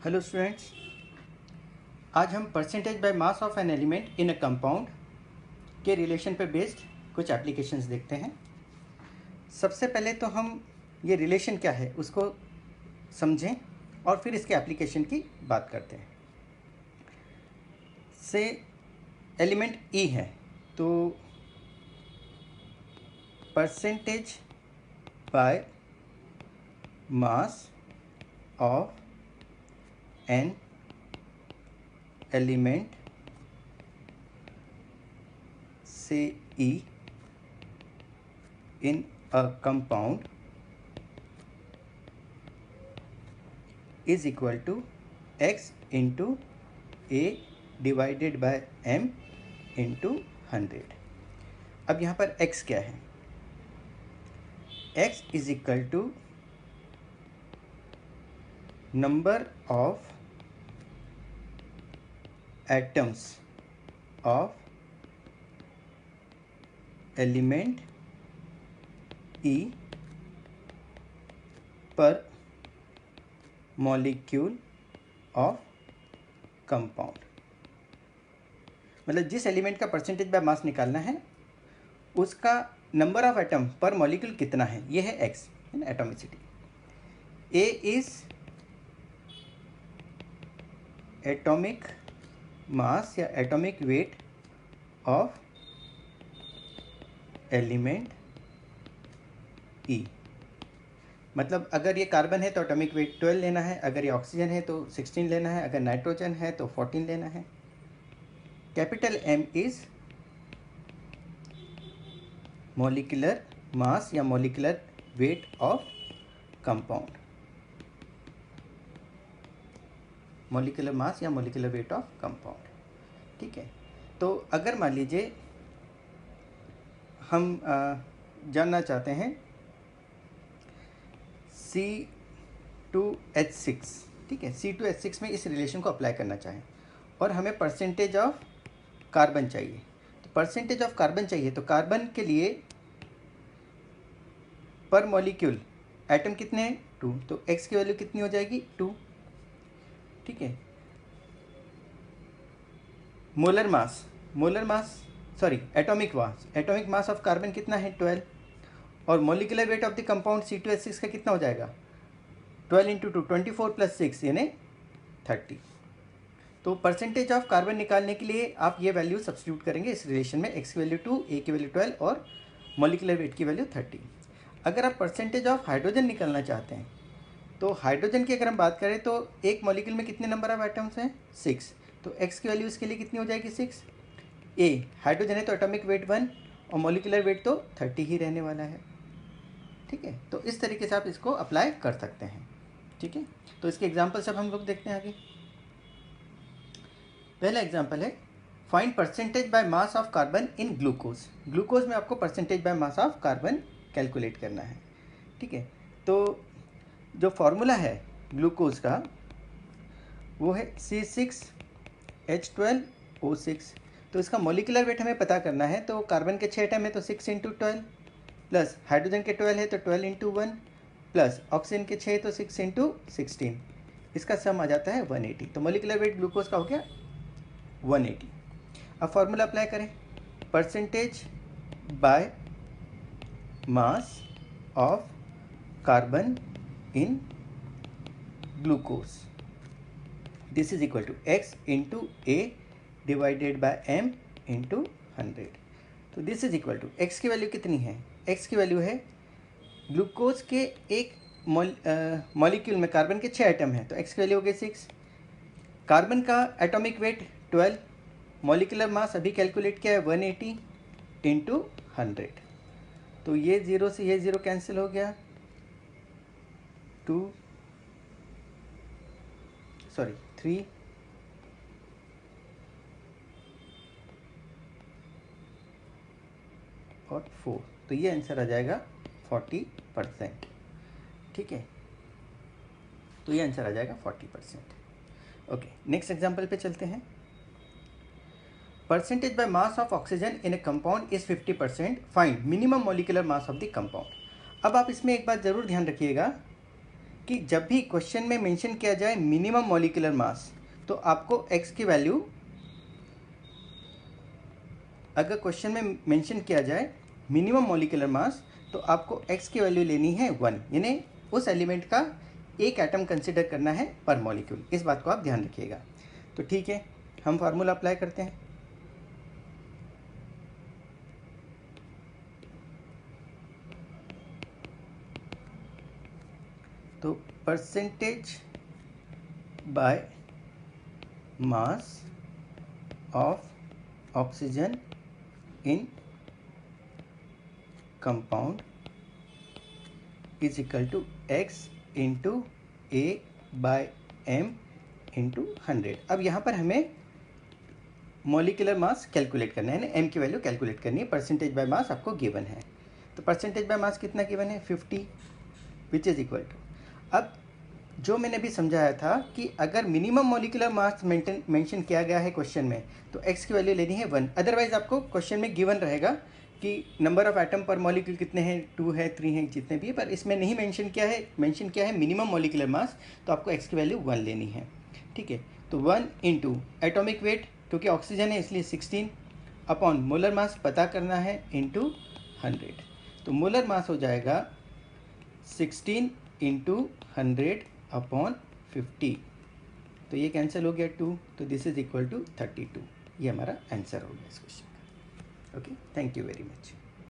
Hello students, आज हम percentage by mass of an element in a compound के relation पर बेस्ड कुछ एप्लीकेशंस देखते हैं। सबसे पहले तो हम ये रिलेशन क्या है उसको समझें और फिर इसके एप्लीकेशन की बात करते हैं। से एलिमेंट ई है तो percentage by mass of an element से E in a compound is equal to x into A divided by m into 100। अब यहाँ पर x क्या है? x is equal to number of atoms of element E per molecule of compound. मतलब जिस element का percentage by मास निकालना है उसका नंबर ऑफ एटम पर मॉलिक्यूल कितना है, ये है एक्स, है ना, atomicity. A is atomic mass या एटॉमिक वेट ऑफ एलिमेंट ई। मतलब अगर ये कार्बन है तो एटॉमिक वेट 12 लेना है, अगर ये ऑक्सीजन है तो 16 लेना है, अगर नाइट्रोजन है तो 14 लेना है। Capital M is molecular mass या molecular weight of compound, molecular mass या मॉलिक्यूलर वेट ऑफ कंपाउंड। ठीक है, तो अगर मान लीजिए हम जानना चाहते हैं C2H6, ठीक है, C2H6 में इस रिलेशन को अप्लाई करना चाहें और हमें परसेंटेज ऑफ कार्बन चाहिए। तो परसेंटेज ऑफ कार्बन चाहिए तो कार्बन के लिए पर मॉलिक्यूल एटम कितने हैं, 2, तो x की वैल्यू कितनी हो जाएगी, 2। ठीक है, एटॉमिक मास ऑफ कार्बन कितना है, 12, और molecular weight of the compound C2H6 का कितना हो जाएगा, 12 इंटू 2 24 प्लस 6 यानी 30। तो परसेंटेज ऑफ कार्बन निकालने के लिए आप ये वैल्यू सब्स्टिट्यूट करेंगे इस रिलेशन में, x की वैल्यू 2, a की वैल्यू 12 और मॉलिक्यूलर वेट की वैल्यू 30। अगर आप परसेंटेज ऑफ हाइड्रोजन निकालना चाहते हैं तो हाइड्रोजन की अगर हम बात करें तो एक मॉलिक्यूल में कितने नंबर ऑफ एटम्स हैं, 6, तो x की वैल्यू इसके लिए कितनी हो जाएगी, 6। a हाइड्रोजन है तो एटॉमिक वेट 1 और मॉलिक्यूलर वेट तो 30 ही रहने वाला है। ठीक है, तो इस तरीके से आप इसको अप्लाई कर सकते हैं। ठीक है, तो इसके एग्जाम्पल सब हम लोग देखते हैं आगे। पहला एग्जाम्पल है find percentage by mass of carbon in glucose. Glucose में आपको percentage by mass of carbon calculate करना है। ठीक है, तो जो फॉर्मूला है ग्लूकोज का वो है C6H12O6। तो इसका मॉलिक्यूलर वेट हमें पता करना है, तो कार्बन के 6 एटम है तो 6 इंटू 12 प्लस हाइड्रोजन के 12 है तो 12 इंटू 1 प्लस ऑक्सीजन के 6 तो 6 इंटू 16, इसका सम आ जाता है 180। तो मॉलिक्यूलर वेट ग्लूकोज का हो गया 180। अब फॉर्मूला अप्लाई करें, percentage by mass of carbon in glucose, this is equal to x into a divided by m into 100। तो this is equal to x की वैल्यू कितनी है, x की वैल्यू है ग्लूकोज के एक मॉलिक्यूल में कार्बन के 6 एटम हैं तो x की वैल्यू हो गई 6, कार्बन का एटॉमिक वेट 12, मॉलिक्यूलर मास अभी कैलकुलेट किया है 180 इंटू 100। तो ये 0 से ये 0 कैंसिल हो गया, 3 और 4, तो ये आंसर आ जाएगा 40%। ठीक है, तो ये आंसर आ जाएगा 40%। ओके, नेक्स्ट एग्जांपल पे चलते हैं। Percentage by mass of oxygen in A compound is 50%, find minimum molecular mass of the compound. अब आप इसमें एक बात ज़रूर ध्यान रखिएगा कि जब भी क्वेश्चन में मेंशन किया जाए मिनिमम मॉलिक्यूलर मास, तो आपको x की वैल्यू, अगर क्वेश्चन में मेंशन किया जाए मिनिमम मॉलिक्यूलर मास, तो आपको x की वैल्यू लेनी है 1, यानी उस एलिमेंट का एक एटम कंसिडर करना है पर मॉलिक्यूल। इस बात को आप ध्यान रखिएगा। तो ठीक है, हम फार्मूला अप्लाई करते हैं। तो percentage by mass of oxygen in compound is equal to x into A/m into 100। अब यहाँ पर हमें मॉलिक्यूलर मास कैलकुलेट करना है ना, m की वैल्यू कैलकुलेट करनी है। परसेंटेज बाय मास आपको गिवन है, तो परसेंटेज बाय मास कितना गिवन है 50, विच इज़ इक्वल टू, अब जो मैंने अभी समझाया था कि अगर मिनिमम मॉलिक्यूलर मास मेंशन किया गया है क्वेश्चन में, तो x की वैल्यू लेनी है 1। अदरवाइज आपको क्वेश्चन में गिवन रहेगा कि नंबर ऑफ एटम पर मॉलिक्यूल कितने हैं, 2 है, 3 है, जितने भी, पर इसमें नहीं मेंशन किया है मिनिमम मॉलिक्यूलर मास, तो आपको x की वैल्यू 1 लेनी है। ठीक है, तो 1 इंटू एटॉमिक वेट, क्योंकि ऑक्सीजन है इसलिए 16, अपॉन मोलर मास पता करना है इंटू 100। तो मोलर मास हो जाएगा 16 इंटू 100 अपॉन 50, तो ये कैंसिल हो गया 2, तो दिस इज इक्वल टू 32। ये हमारा आंसर हो गया इस क्वेश्चन का। Okay, thank you very much.